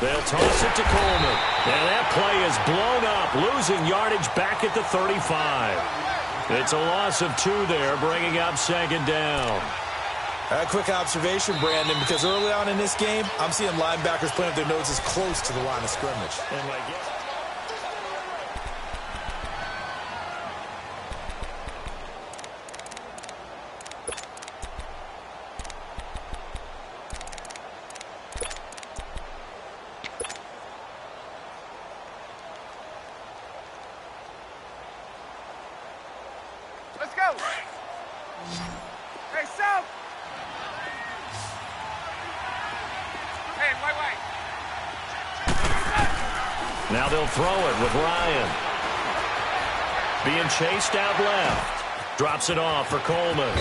They'll toss it to Coleman. And that play is blown up, losing yardage back at the 35. It's a loss of 2 there, bringing up second down. A quick observation, Brandon, because early on in this game, I'm seeing linebackers playing with their noses close to the line of scrimmage. And my guess... Let's go. Hey, South. Hey, wait. Now they'll throw it with Ryan. Being chased out left. Drops it off for Coleman.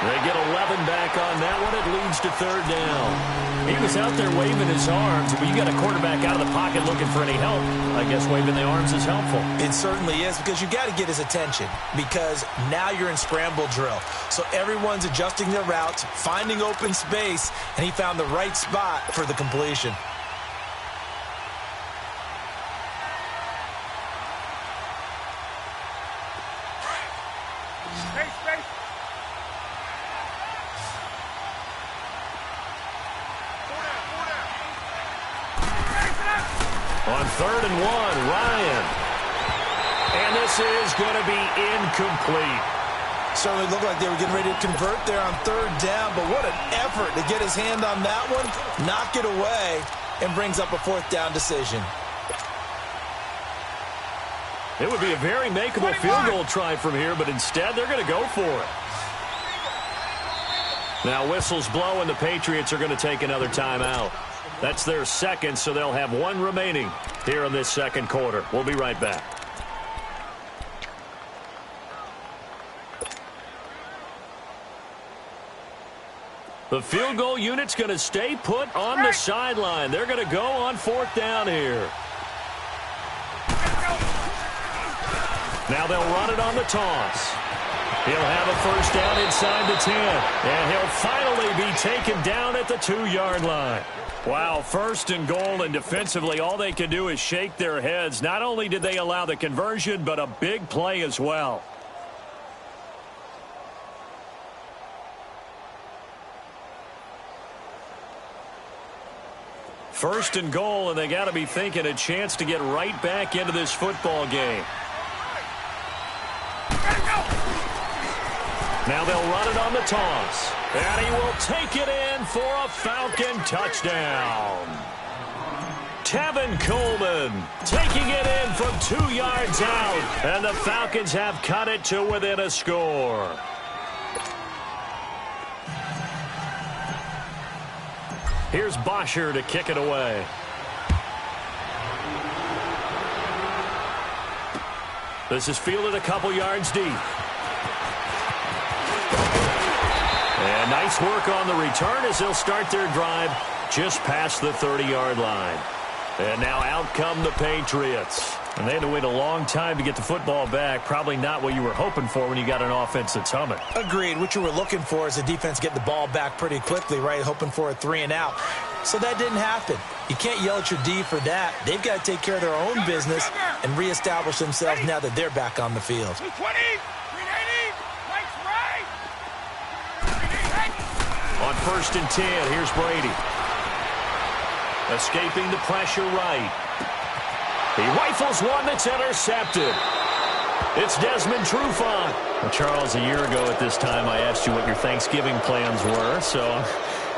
They get 11 back on that one. It leads to third down. He was out there waving his arms, but you got a quarterback out of the pocket looking for any help. I guess waving the arms is helpful. It certainly is, because you got to get his attention, because now you're in scramble drill. So everyone's adjusting their routes, finding open space, and he found the right spot for the completion. Space. On 3rd and 1, Ryan. And this is going to be incomplete. Certainly looked like they were getting ready to convert there on 3rd down, but what an effort to get his hand on that one, knock it away, and brings up a 4th down decision. It would be a very makeable field goal try from here, but instead they're going to go for it. Now whistles blow, and the Patriots are going to take another timeout. That's their second, so they'll have 1 remaining here in this second quarter. We'll be right back. The field goal unit's going to stay put on the sideline. They're going to go on 4th down here. Now they'll run it on the toss. He'll have a 1st down inside the 10. And he'll finally be taken down at the 2-yard line. Wow, 1st and goal, and defensively all they can do is shake their heads. Not only did they allow the conversion, but a big play as well. First and goal, and they got to be thinking a chance to get right back into this football game. Now they'll run it on the toss. And he will take it in for a Falcon touchdown. Tevin Coleman taking it in from 2 yards out. And the Falcons have cut it to within a score. Here's Bosher to kick it away. This is fielded a couple yards deep. And nice work on the return as they'll start their drive just past the 30-yard line. And now out come the Patriots. And they had to wait a long time to get the football back. Probably not what you were hoping for when you got an offense that's humming. Agreed. What you were looking for is the defense get the ball back pretty quickly, right? Hoping for a 3 and out. So that didn't happen. You can't yell at your D for that. They've got to take care of their own business and reestablish themselves now that they're back on the field. 220, 380, Mike's right. On 1st and 10, here's Brady. Escaping the pressure right. He rifles one that's intercepted. It's Desmond Trufant. Well, Charles, a year ago at this time, I asked you what your Thanksgiving plans were, so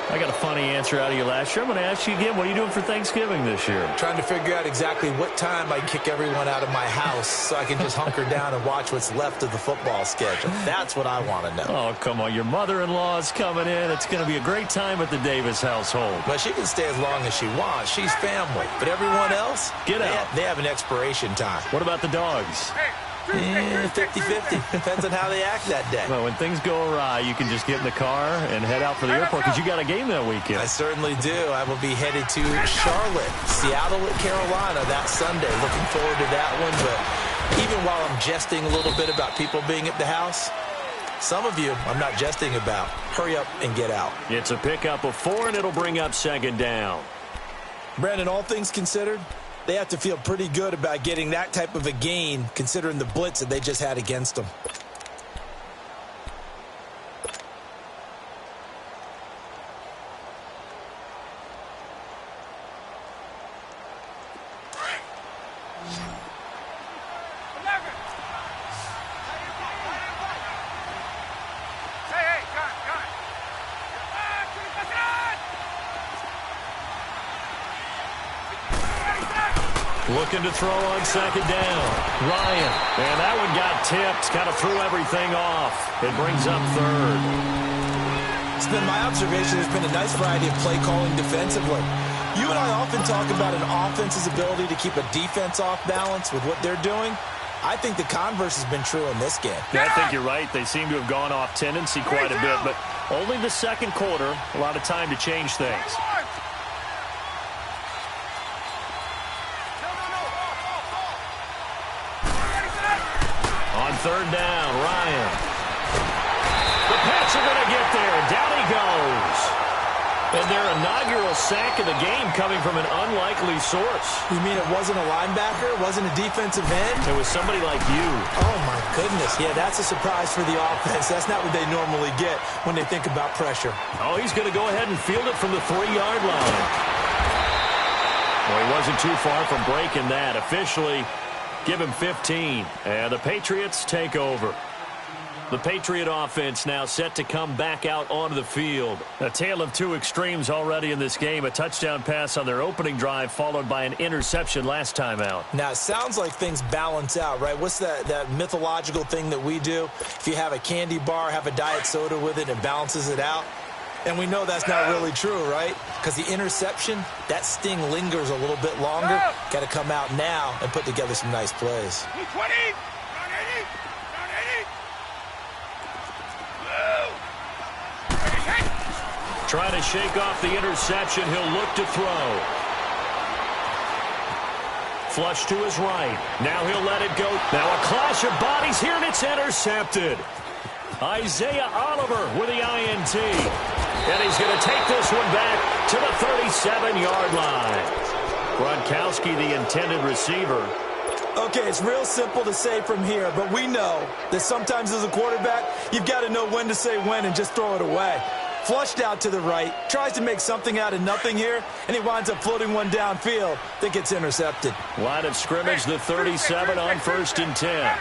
I got a funny answer out of you last year. I'm going to ask you again, what are you doing for Thanksgiving this year? Trying to figure out exactly what time I kick everyone out of my house so I can just hunker down and watch what's left of the football schedule. That's what I want to know. Oh, come on. Your mother-in-law is coming in. It's going to be a great time at the Davis household. But she can stay as long as she wants. She's family. But everyone else, get out. They have an expiration time. What about the dogs? 50-50. Depends on how they act that day. Well, when things go awry, you can just get in the car and head out for the airport because you got a game that weekend. I certainly do. I will be headed to Charlotte, Seattle, Carolina that Sunday. Looking forward to that one. But even while I'm jesting a little bit about people being at the house, some of you I'm not jesting about. Hurry up and get out. It's a pickup of 4, and it'll bring up second down. Brandon, all things considered, they have to feel pretty good about getting that type of a gain, considering the blitz that they just had against them. Looking to throw on second down. Ryan. And that one got tipped. Kind of threw everything off. It brings up third. It's been my observation there's been a nice variety of play calling defensively. You and I often talk about an offense's ability to keep a defense off balance with what they're doing. I think the converse has been true in this game. Yeah, I think you're right. They seem to have gone off tendency quite a bit, but only the second quarter. A lot of time to change things. Third down, Ryan. The Pats are going to get there. Down he goes. And their inaugural sack of the game coming from an unlikely source. You mean it wasn't a linebacker? It wasn't a defensive end? It was somebody like you. Oh, my goodness. Yeah, that's a surprise for the offense. That's not what they normally get when they think about pressure. Oh, he's going to go ahead and field it from the 3-yard line. Well, he wasn't too far from breaking that. Officially, give him 15, and the Patriots take over. The Patriot offense now set to come back out onto the field. A tale of two extremes already in this game. A touchdown pass on their opening drive, followed by an interception last time out. Now, it sounds like things balance out, right? What's that mythological thing that we do? If you have a candy bar, have a diet soda with it, it balances it out. And we know that's not really true, right? Because the interception, that sting lingers a little bit longer. Got to come out now and put together some nice plays. 20, down 80, down 80. Trying to shake off the interception. He'll look to throw. Flush to his right. Now he'll let it go. Now a clash of bodies here, and it's intercepted. Isaiah Oliver with the INT. And he's going to take this one back to the 37-yard line. Gronkowski, the intended receiver. Okay, it's real simple to say from here, but we know that sometimes as a quarterback, you've got to know when to say when and just throw it away. Flushed out to the right, tries to make something out of nothing here, and he winds up floating one downfield that gets intercepted. Line of scrimmage, the 37 on 1st and 10.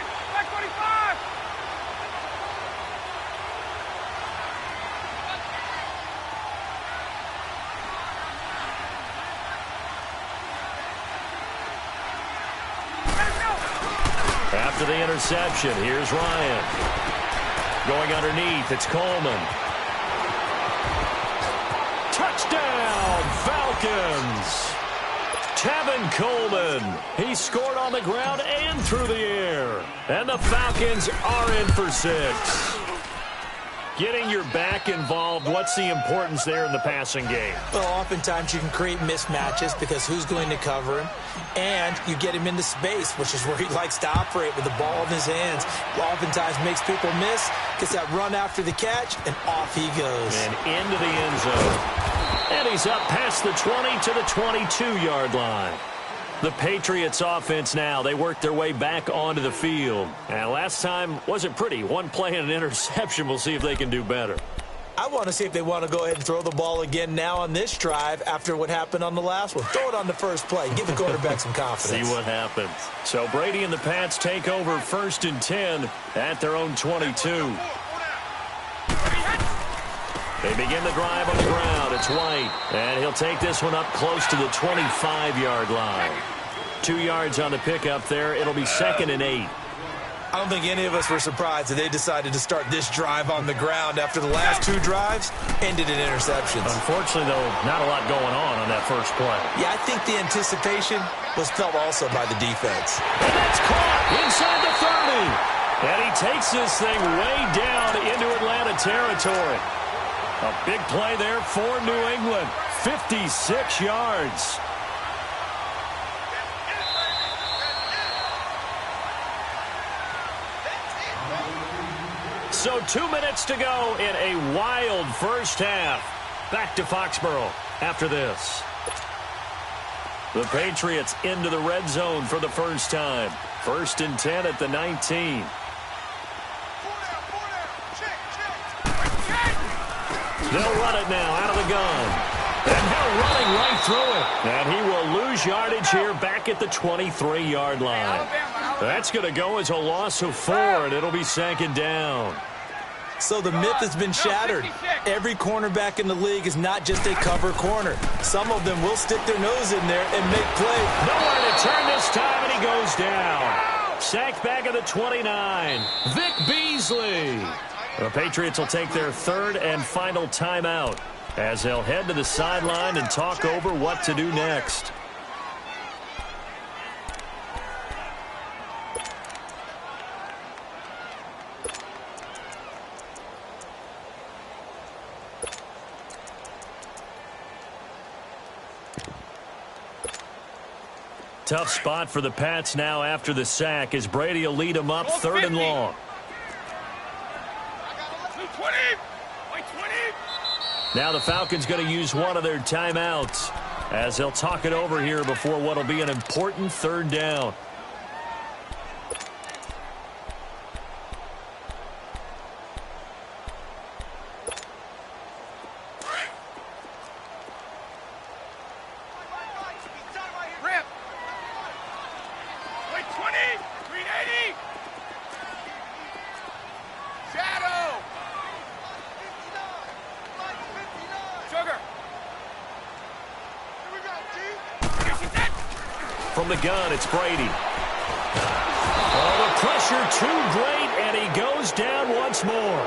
After the interception, here's Ryan. Going underneath, it's Coleman. Touchdown, Falcons! Tevin Coleman. He scored on the ground and through the air. And the Falcons are in for 6. Getting your back involved, what's the importance there in the passing game? Well, oftentimes you can create mismatches because who's going to cover him? And you get him into space, which is where he likes to operate with the ball in his hands. Oftentimes makes people miss, gets that run after the catch, and off he goes. And into the end zone. And he's up past the 20 to the 22-yard line. The Patriots offense now, they work their way back onto the field. And last time wasn't pretty. One play and an interception. We'll see if they can do better. I want to see if they want to go ahead and throw the ball again now on this drive after what happened on the last one. Throw it on the first play. Give the quarterback some confidence. See what happens. So Brady and the Pats take over 1st and 10 at their own 22. They begin the drive on the ground. It's White. And he'll take this one up close to the 25-yard line. 2 yards on the pickup there. It'll be 2nd and 8. I don't think any of us were surprised that they decided to start this drive on the ground after the last 2 drives ended in interceptions. Unfortunately, though, not a lot going on that first play. Yeah, I think the anticipation was felt also by the defense. And that's caught inside the 30. And he takes this thing way down into Atlanta territory. A big play there for New England. 56 yards. So 2 minutes to go in a wild first half. Back to Foxborough after this. The Patriots into the red zone for the first time. 1st and 10 at the 19. They'll run it now out of the gun. And they're running right through it. And he will lose yardage here back at the 23-yard line. That's going to go as a loss of 4, and it'll be 2nd down. So the myth has been shattered. Every cornerback in the league is not just a cover corner. Some of them will stick their nose in there and make plays. Nowhere to turn this time, and he goes down. Sacked back at the 29. Vic Beasley. The Patriots will take their 3rd and final timeout as they'll head to the sideline and talk over what to do next. Tough spot for the Pats now after the sack as Brady will lead them up 3rd and long. Now the Falcons going to use one of their timeouts as they'll talk it over here before what will be an important 3rd down. From the gun, it's Brady. Oh, the pressure too great, and he goes down once more.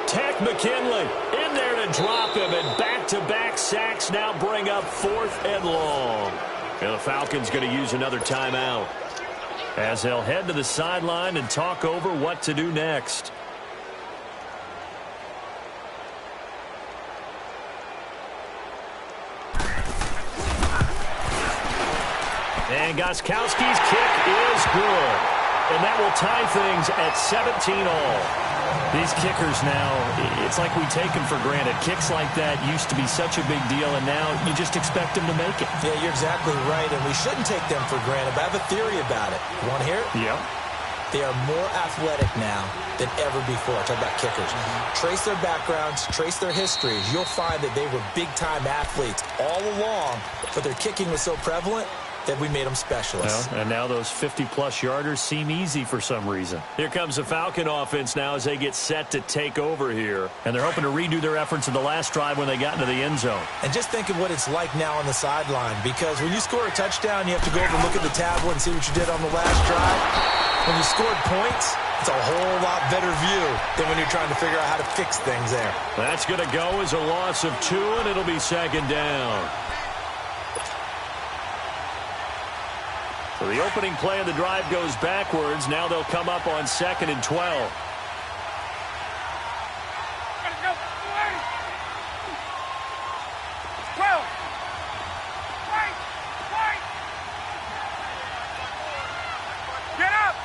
Tech McKinley in there to drop him, and back-to-back sacks now bring up 4th and long. And the Falcons going to use another timeout as they'll head to the sideline and talk over what to do next. And Gostkowski's kick is good. And that will tie things at 17 all. These kickers now, it's like we take them for granted. Kicks like that used to be such a big deal, and now you just expect them to make it. Yeah, you're exactly right, and we shouldn't take them for granted, but I have a theory about it. You want to hear it? Yep. They are more athletic now than ever before. Talk about kickers. Trace their backgrounds, trace their histories. You'll find that they were big-time athletes all along, but their kicking was so prevalent that we made them specialists. Well, and now those 50-plus yarders seem easy for some reason. Here comes the Falcon offense now as they get set to take over here. And they're hoping to redo their efforts in the last drive when they got into the end zone. And just think of what it's like now on the sideline, because when you score a touchdown, you have to go over and look at the tablet and see what you did on the last drive. When you scored points, it's a whole lot better view than when you're trying to figure out how to fix things there. That's going to go as a loss of 2, and it'll be 2nd down. So the opening play of the drive goes backwards. Now they'll come up on 2nd and 12. Get up!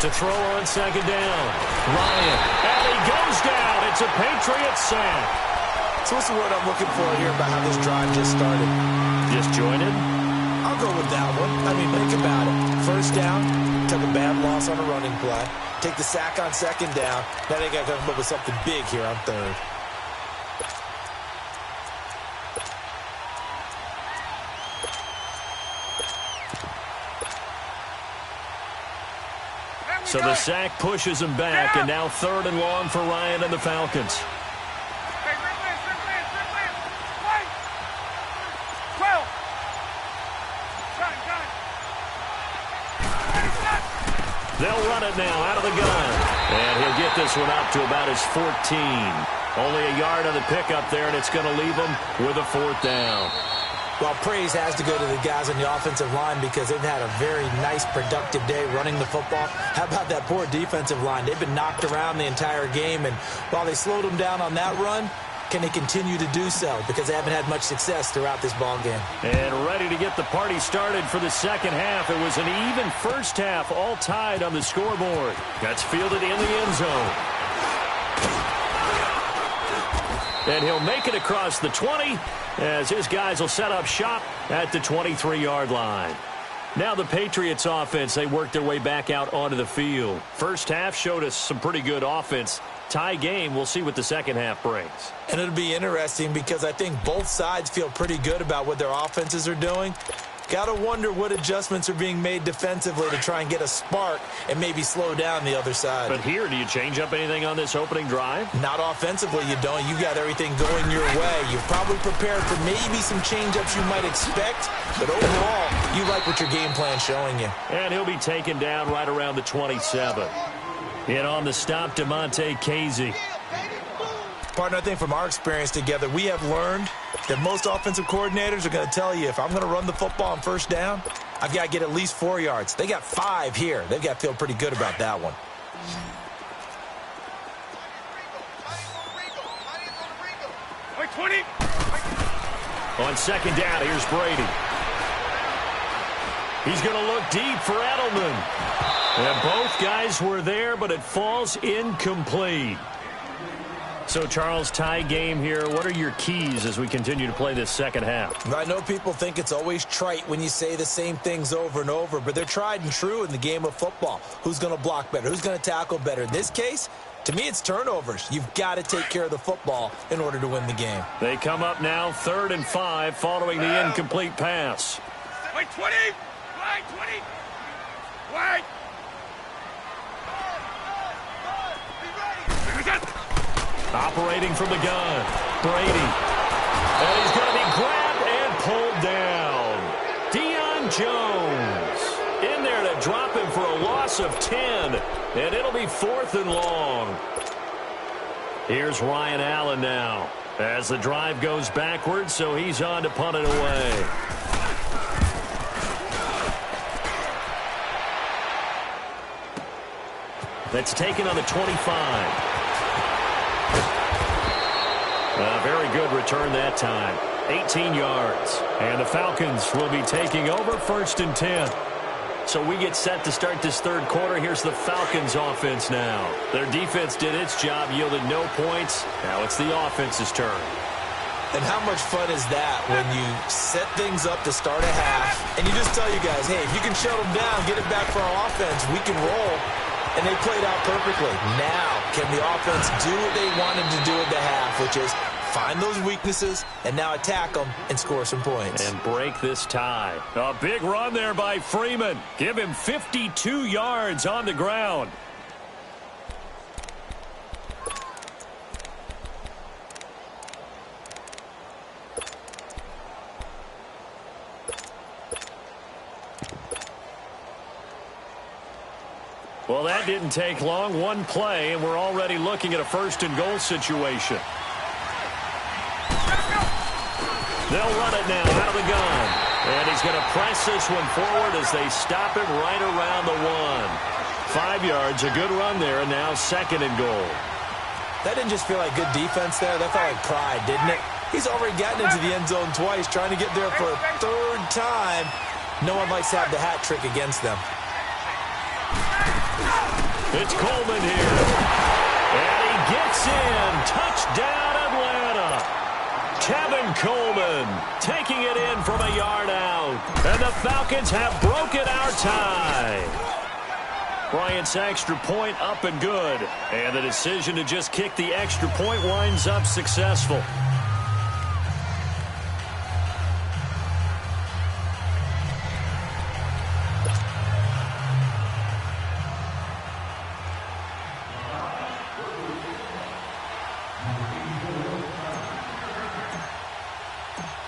To throw on 2nd down. Ryan. And he goes down. It's a Patriots sack. So what's the word I'm looking for here about how this drive just started? Disjointed? I'll go with that one. I mean, think about it. First down, took a bad loss on a running play. Take the sack on 2nd down. Now they got to come up with something big here on 3rd. So the sack pushes him back, and now 3rd and long for Ryan and the Falcons. They'll run it now out of the gun. And he'll get this one up to about his 14. Only a yard on the pickup there, and it's going to leave him with a 4th down. Well, praise has to go to the guys on the offensive line because they've had a very nice, productive day running the football. How about that poor defensive line? They've been knocked around the entire game, and while they slowed them down on that run, can they continue to do so? Because they haven't had much success throughout this ball game. And ready to get the party started for the second half. It was an even first half, all tied on the scoreboard. That's fielded in the end zone. And he'll make it across the 20 as his guys will set up shop at the 23-yard line. Now the Patriots offense, they work their way back out onto the field. First half showed us some pretty good offense. Tie game, we'll see what the second half brings. And it'll be interesting because I think both sides feel pretty good about what their offenses are doing. Got to wonder what adjustments are being made defensively to try and get a spark and maybe slow down the other side. But here, do you change up anything on this opening drive? Not offensively, you don't. You got everything going your way. You're probably prepared for maybe some change-ups you might expect, but overall, you like what your game plan's showing you. And he'll be taken down right around the 27. In on the stop, DeMonte Casey. Partner, I think from our experience together, we have learned that most offensive coordinators are going to tell you, if I'm going to run the football on first down, I've got to get at least 4 yards. They got 5 here. They've got to feel pretty good about that one. Wait, 20. On second down, here's Brady. He's going to look deep for Edelman. And both guys were there, but it falls incomplete. So, Charles, tie game here. What are your keys as we continue to play this second half? I know people think it's always trite when you say the same things over and over, but they're tried and true in the game of football. Who's going to block better? Who's going to tackle better? In this case, to me, it's turnovers. You've got to take care of the football in order to win the game. They come up now 3rd and 5 following the incomplete pass. Wait, 20. Wait, 20. Wait. Operating from the gun, Brady. And he's going to be grabbed and pulled down. Deion Jones in there to drop him for a loss of 10. And it'll be 4th and long. Here's Ryan Allen now as the drive goes backwards, so he's on to punt it away. That's taken on the 25. A very good return that time. 18 yards. And the Falcons will be taking over 1st and 10. So we get set to start this third quarter. Here's the Falcons offense now. Their defense did its job, yielded no points. Now it's the offense's turn. And how much fun is that when you set things up to start a half and you just tell you guys, hey, if you can shut them down, get it back for our offense, we can roll. And they played out perfectly. Now, can the offense do what they wanted to do at the half, which is find those weaknesses and now attack them and score some points. And break this tie. A big run there by Freeman. Give him 52 yards on the ground. Well, that didn't take long. One play, and we're already looking at a 1st and goal situation. They'll run it now out of the gun. And he's going to press this one forward as they stop him right around the 1. 5 yards, a good run there, and now 2nd and goal. That didn't just feel like good defense there. That felt like pride, didn't it? He's already gotten into the end zone twice, trying to get there for a 3rd time. No one likes to have the hat trick against them. It's Coleman here. And he gets in. Touchdown, Atlanta. Kevin Coleman taking it in from a yard out. And the Falcons have broken our tie. Bryant's extra point up and good. And the decision to just kick the extra point winds up successful.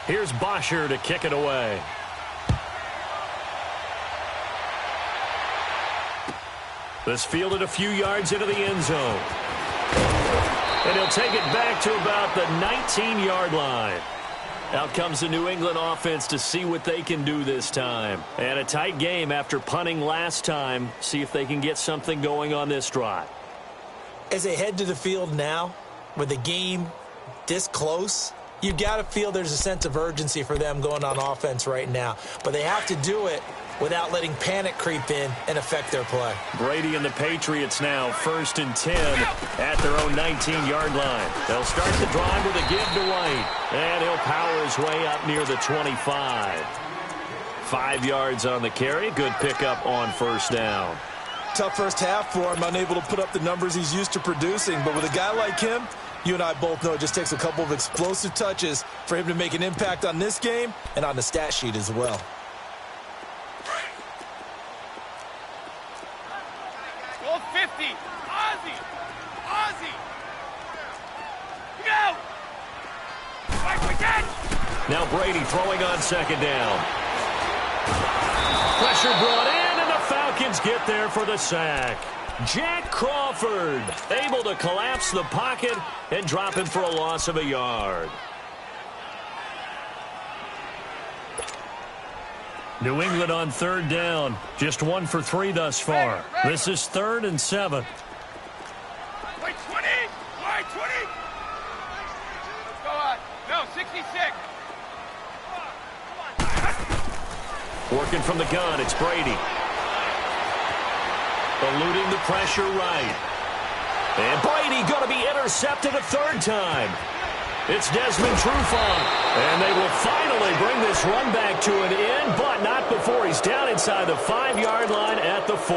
Here's Bosher to kick it away. This fielded a few yards into the end zone. And he'll take it back to about the 19-yard line. Out comes the New England offense to see what they can do this time. And a tight game after punting last time. See if they can get something going on this drive. As they head to the field now, with the game this close, you've got to feel there's a sense of urgency for them going on offense right now. But they have to do it without letting panic creep in and affect their play. Brady and the Patriots now 1st and 10 at their own 19-yard line. They'll start the drive with a give to White, and he'll power his way up near the 25. 5 yards on the carry. Good pickup on 1st down. Tough first half for him, unable to put up the numbers he's used to producing. But with a guy like him, you and I both know it just takes a couple of explosive touches for him to make an impact on this game and on the stat sheet as well. Goal 50. Ozzie. Ozzie. Go. Right, we get. Now Brady throwing on 2nd down. Pressure brought in, and the Falcons get there for the sack. Jack Crawford able to collapse the pocket and drop him for a loss of a yard. New England on 3rd down. Just 1 for 3 thus far. This is 3rd and 7. Wait, 20. Wait, 20. Let's go on. No, 66. Working from the gun, it's Brady. Eluding the pressure right. And Brady going to be intercepted a 3rd time. It's Desmond Trufant. And they will finally bring this run back to an end, but not before he's down inside the 5-yard line at the 4.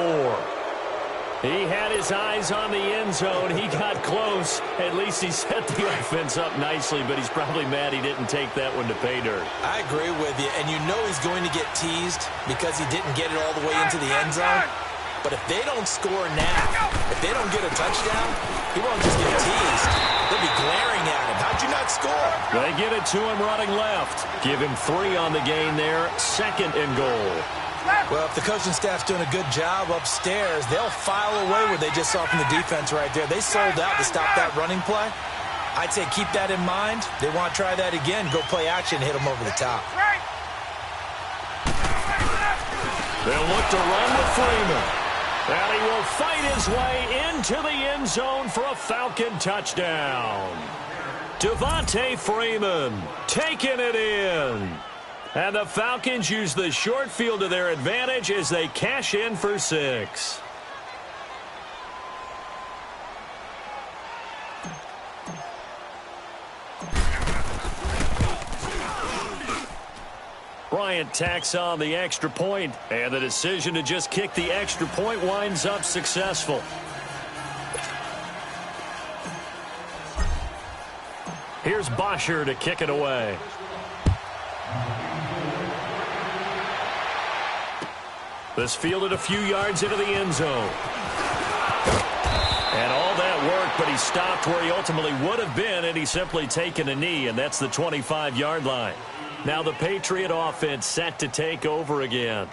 He had his eyes on the end zone. He got close. At least he set the offense up nicely, but he's probably mad he didn't take that one to pay dirt. I agree with you, and you know he's going to get teased because he didn't get it all the way into the end zone. But if they don't score now, if they don't get a touchdown, he won't just get teased. They'll be glaring at him. How'd you not score? They get it to him running left. Give him 3 on the gain there. 2nd and goal. Well, if the coaching staff's doing a good job upstairs, they'll file away what they just saw from the defense right there. They sold out to stop that running play. I'd say keep that in mind. They want to try that again. Go play action, hit them over the top. They'll look to run with Freeman. And he will fight his way into the end zone for a Falcon touchdown. Devontae Freeman taking it in. And the Falcons use the short field to their advantage as they cash in for 6. Bryant tacks on the extra point, and the decision to just kick the extra point winds up successful. Here's Bosher to kick it away. This fielded a few yards into the end zone. And all that work, but he stopped where he ultimately would have been, and he's simply taken a knee, and that's the 25-yard line. Now the Patriot offense set to take over again.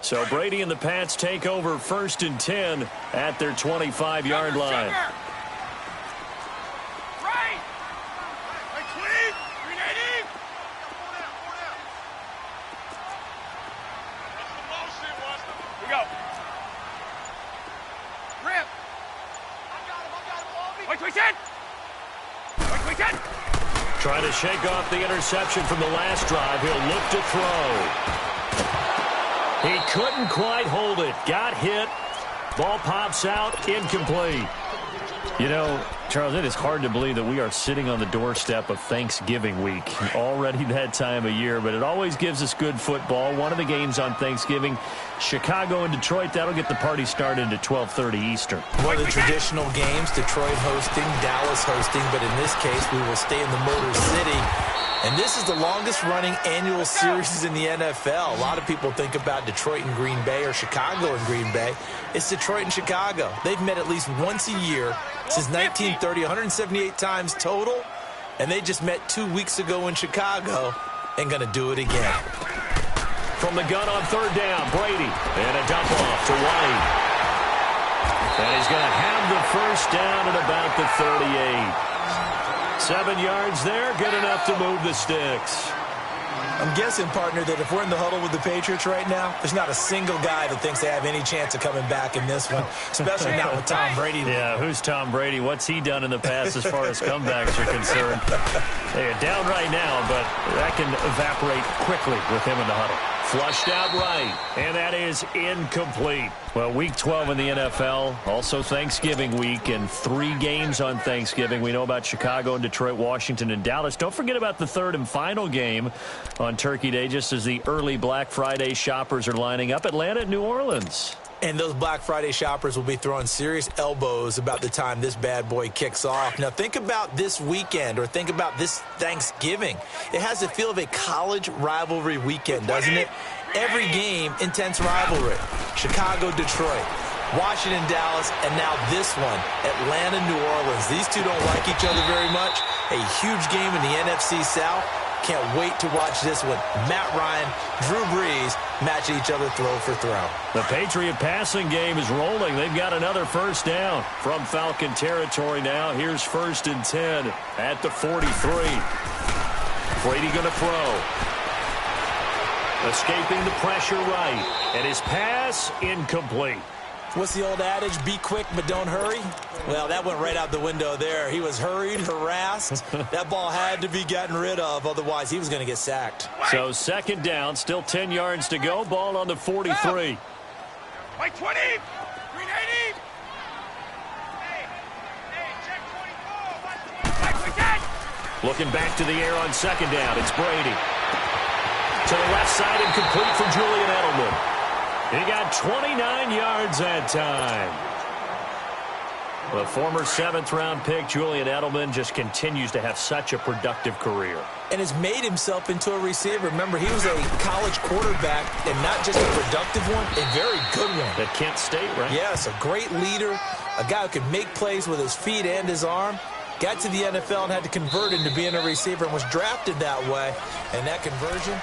So Brady and the Pats take over 1st and 10 at their 25-yard line. Right. Like 20. 390. We go. Rip. Wait, 10. Wait, 10. Trying to shake off the interception from the last drive. He'll look to throw. He couldn't quite hold it. Got hit. Ball pops out. Incomplete. You know, Charles, it is hard to believe that we are sitting on the doorstep of Thanksgiving week. Already that time of year, but it always gives us good football. One of the games on Thanksgiving, Chicago and Detroit, that'll get the party started at 12:30 Eastern. One of the traditional games, Detroit hosting, Dallas hosting, but in this case, we will stay in the Motor City. And this is the longest-running annual series in the NFL. A lot of people think about Detroit and Green Bay or Chicago and Green Bay. It's Detroit and Chicago. They've met at least once a year since 1930, 178 times total. And they just met 2 weeks ago in Chicago and going to do it again. From the gun on 3rd down, Brady. And a dump off to White. And he's going to have the 1st down at about the 38. 7 yards there, good enough to move the sticks. I'm guessing, partner, that if we're in the huddle with the Patriots right now, there's not a single guy that thinks they have any chance of coming back in this one, especially not with Tom Brady. Yeah, who's Tom Brady? What's he done in the past as far as comebacks are concerned? They're down right now, but that can evaporate quickly with him in the huddle. Flushed out right, and that is incomplete. Well, Week 12 in the NFL, also Thanksgiving week, and 3 games on Thanksgiving. We know about Chicago and Detroit, Washington, and Dallas. Don't forget about the third and final game on Turkey Day, just as the early Black Friday shoppers are lining up. Atlanta and New Orleans. And those Black Friday shoppers will be throwing serious elbows about the time this bad boy kicks off. Now, think about this weekend, or think about this Thanksgiving. It has the feel of a college rivalry weekend, doesn't it? Every game, intense rivalry. Chicago, Detroit, Washington, Dallas, and now this one, Atlanta, New Orleans. These two don't like each other very much. A huge game in the NFC South. Can't wait to watch this one. Matt Ryan, Drew Brees match each other throw for throw. The Patriot passing game is rolling. They've got another first down from Falcon territory now. Here's 1st and 10 at the 43. Brady going to throw. Escaping the pressure right. And his pass incomplete. What's the old adage? Be quick, but don't hurry. Well, that went right out the window there. He was hurried, harassed. That ball had to be gotten rid of. Otherwise, he was going to get sacked. So 2nd down, still 10 yards to go. Ball on the 43. White 20. 380. Hey, check 24. White 10. Looking back to the air on 2nd down. It's Brady. To the left side and complete for Julian Edelman. He got 29 yards that time. The former 7th-round pick, Julian Edelman, just continues to have such a productive career. And has made himself into a receiver. Remember, he was a college quarterback, and not just a productive one, a very good one. At Kent State, right? Yes, a great leader, a guy who could make plays with his feet and his arm. Got to the NFL and had to convert into being a receiver and was drafted that way. And that conversion...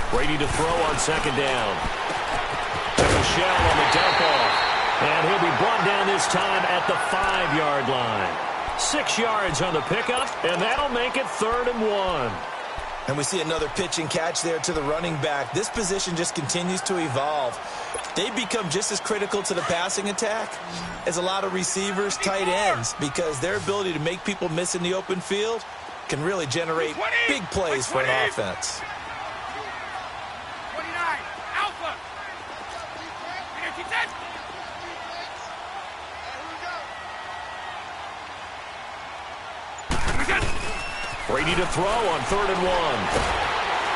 Brady to throw on 2nd down. To Michelle on the dump off. And he'll be brought down this time at the 5-yard line. 6 yards on the pickup, and that'll make it 3rd and 1. And we see another pitch and catch there to the running back. This position just continues to evolve. They become just as critical to the passing attack as a lot of receivers, tight ends, because their ability to make people miss in the open field can really generate big plays for an offense. 29. Alpha. 10. Brady to throw on 3rd and 1.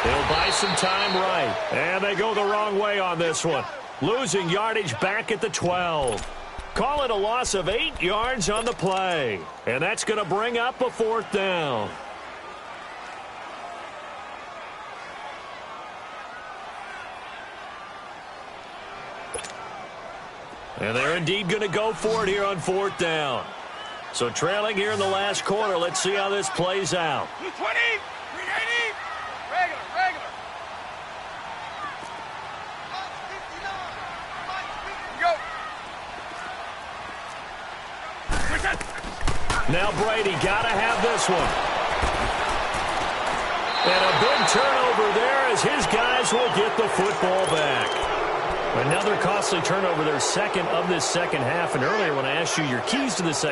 He'll buy some time right. And they go the wrong way on this one. Losing yardage back at the 12. Call it a loss of 8 yards on the play. And that's going to bring up a 4th down. And they're indeed going to go for it here on 4th down. So trailing here in the last quarter. Let's see how this plays out. 220, 380, regular. Go. Now Brady got to have this one. And a big turnover there as his guys will get the football back. Another costly turnover, their 2nd of this second half. And earlier when I asked you your keys to the second